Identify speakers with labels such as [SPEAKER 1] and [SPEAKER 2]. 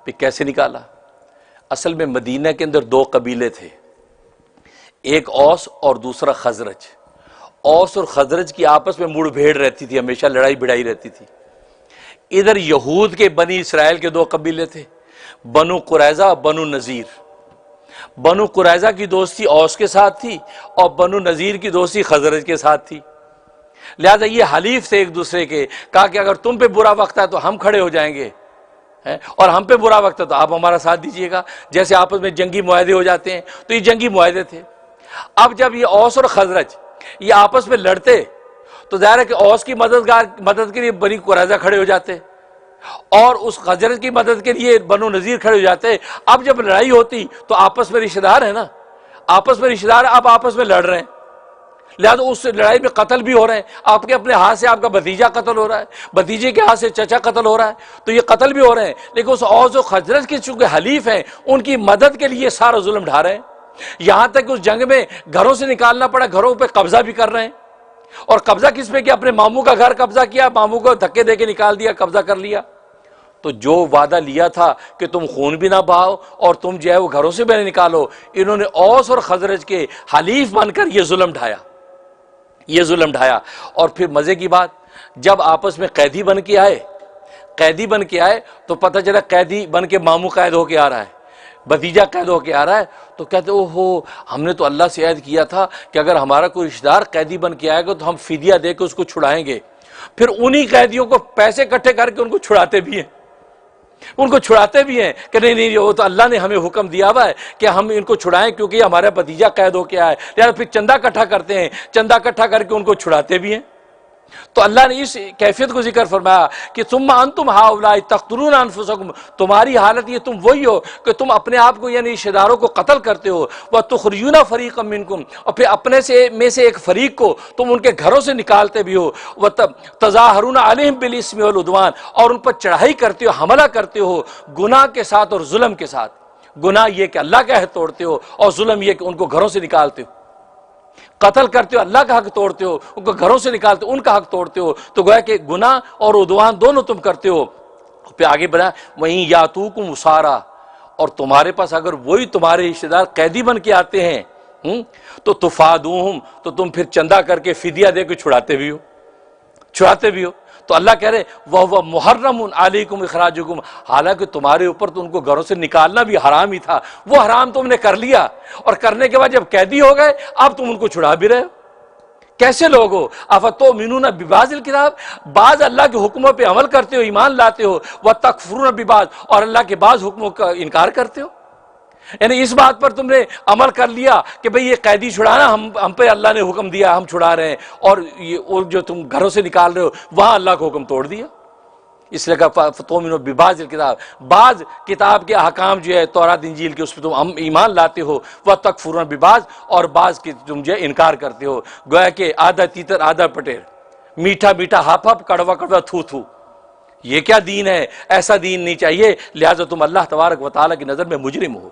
[SPEAKER 1] پھر کیسے نکالا؟ اصل میں مدینہ کے اندر دو قبیلے تھے، ایک اوس اور دوسرا خزرج۔ اوس اور خزرج کی آپس میں مڑ بھیڑ رہتی تھی، ہمیشہ لڑائی بھڑائی رہتی تھی۔ ادھر یہود کے بنی اسرائیل کے دو قبیلے تھے، بنو قریظہ اور بنو نذیر۔ بنو قریظہ کی دوستی اوس کے ساتھ تھی اور بنو نذیر کی دوستی خزرج کے ساتھ تھی، لہذا یہ حلیف تھے ایک دوسرے کے۔ کہا کہ اگر تم پہ برا وقت ہے تو ہم کھڑے ہو جائیں گے، اور ہم پہ برا وقت ہے تو آپ ہمارا ساتھ دیجئے گا۔ جیسے آپس میں جنگی معاہدے ہو جاتے ہیں، تو یہ جنگی معاہدے تھے۔ اب جب یہ اوس اور خزرج یہ آپس میں لڑتے تو ظاہر ہے کہ اوس کی مدد کے لیے بنی قریظہ کھڑے ہو جاتے اور اس خزرج کی مدد کے لیے بنو نذیر کھڑے ہو جاتے۔ اب جب لڑائی ہوتی تو آپس میں رشتہ دار ہیں نا، آپس میں رشتہ دار اب آپس میں لڑ رہے ہیں، لہذا اس لڑائی میں قتل بھی ہو رہے ہیں۔ آپ کے اپنے ہاتھ سے آپ کا بھتیجا قتل ہو رہا ہے، بھتیجے کے ہاتھ سے چچا قتل ہو رہا ہے، تو یہ قتل بھی ہو رہے ہیں، لیکن اس اوس و خزرج کے چونکہ حلیف ہیں ان کی مدد کے لیے سارا ظلم ڈھا رہے ہیں، یہاں تک کہ اس جنگ میں گھروں سے نکالنا پڑا، گھروں پہ قبضہ بھی کر رہے ہیں۔ اور قبضہ کس پہ کیا؟ اپنے ماموں کا گھر قبضہ کیا، ماموں کو دھکے دے کے نکال دیا، قبضہ کر لیا۔ تو جو وعدہ لیا تھا کہ تم خون بھی نہ بہاؤ اور تم جو ہے وہ گھروں سے بھی نہ نکالو، انہوں نے اوس اور خزرج کے حلیف بن کر یہ ظلم ڈھایا، یہ ظلم ڈھایا۔ اور پھر مزے کی بات، جب آپس میں قیدی بن کے آئے تو پتہ چلا قیدی بن کے ماموں قید ہو کے آ رہا ہے، بھتیجا قید ہو کے آ رہا ہے، تو کہتے اوہو ہم نے تو اللہ سے عہد کیا تھا کہ اگر ہمارا کوئی رشتہ دار قیدی بن کے آئے گا تو ہم فدیہ دے کے اس کو چھڑائیں گے۔ پھر انہی قیدیوں کو پیسے اکٹھے کر کے ان کو چھڑاتے بھی ہیں، کہ نہیں وہ تو اللہ نے ہمیں حکم دیا ہوا ہے کہ ہم ان کو چھڑائیں کیونکہ یہ ہمارا بھتیجا قید ہو کے آیا ہے، لہٰذا پھر چندہ اکٹھا کرتے ہیں، چندہ اکٹھا کر کے ان کو چھڑاتے بھی ہیں۔ تو اللہ نے اس کیفیت کو ذکر فرمایا کہ ثم انتم ہؤلاء تقتلون انفسکم، تمہاری حالت یہ تم وہی ہو کہ تم اپنے آپ کو یعنی رشتہ داروں کو قتل کرتے ہو، وتخرجون فریقا منکم، اور پھر اپنے میں سے ایک فریق کو تم ان کے گھروں سے نکالتے بھی ہو، وتظاہرون علیہم بالاسم والعدوان، اور ان پر چڑھائی کرتے ہو، حملہ کرتے ہو گناہ کے ساتھ اور ظلم کے ساتھ۔ گناہ یہ کہ اللہ کا عہد توڑتے ہو، اور ظلم یہ کہ ان کو گھروں سے نکالتے ہو، قتل کرتے ہو، اللہ کا حق توڑتے ہو، ان کو گھروں سے نکالتے ہو، ان کا حق توڑتے ہو، تو گویا کہ گناہ اور عدوان دونوں تم کرتے ہو۔ پھر آگے بڑھا وہیں یاتوکم اسارا، اور تمہارے پاس اگر وہی تمہارے رشتہ دار قیدی بن کے آتے ہیں تو تفادوہم، تو تم پھر چندہ کر کے فدیہ دے کے چھڑاتے بھی ہو۔ تو اللہ کہہ رہے وَهُوَ مُحَرَّمٌ عَلَيْكُمْ إِخْرَاجُكُمْ، حالانکہ تمہارے اوپر تو ان کو گھروں سے نکالنا بھی حرام ہی تھا، وہ حرام تم نے کر لیا، اور کرنے کے بعد جب قیدی ہو گئے اب تم ان کو چھڑا بھی رہے ہو۔ کیسے لوگ ہو؟ افتؤمنون ببعض الکتاب، بعض اللہ کے حکموں پہ عمل کرتے ہو، ایمان لاتے ہو، وتکفرون ببعض، اور اللہ کے بعض حکموں کا انکار کرتے ہو۔ یعنی اس بات پر تم نے عمل کر لیا کہ بھئی یہ قیدی چھڑانا ہم پہ اللہ نے حکم دیا، ہم چھڑا رہے ہیں، اور یہ جو تم گھروں سے نکال رہے ہو وہاں اللہ کا حکم توڑ دیا۔ اس لیے کہا فتؤمنون ببعض الکتاب، بعض کتاب کے احکام جو ہے تورات انجیل کے اس پہ تم ایمان لاتے ہو، وتکفرون ببعض، اور بعض کی تم جو ہے انکار کرتے ہو۔ گویا کہ آدھا تیتر آدھا پٹیر، میٹھا میٹھا ہپ ہپ، کڑوا کڑوا تھو تھو، یہ کیا دین ہے؟ ایسا دین نہیں چاہیے، لہٰذا تم اللہ تبارک و تعالیٰ کی نظر میں مجرم ہو۔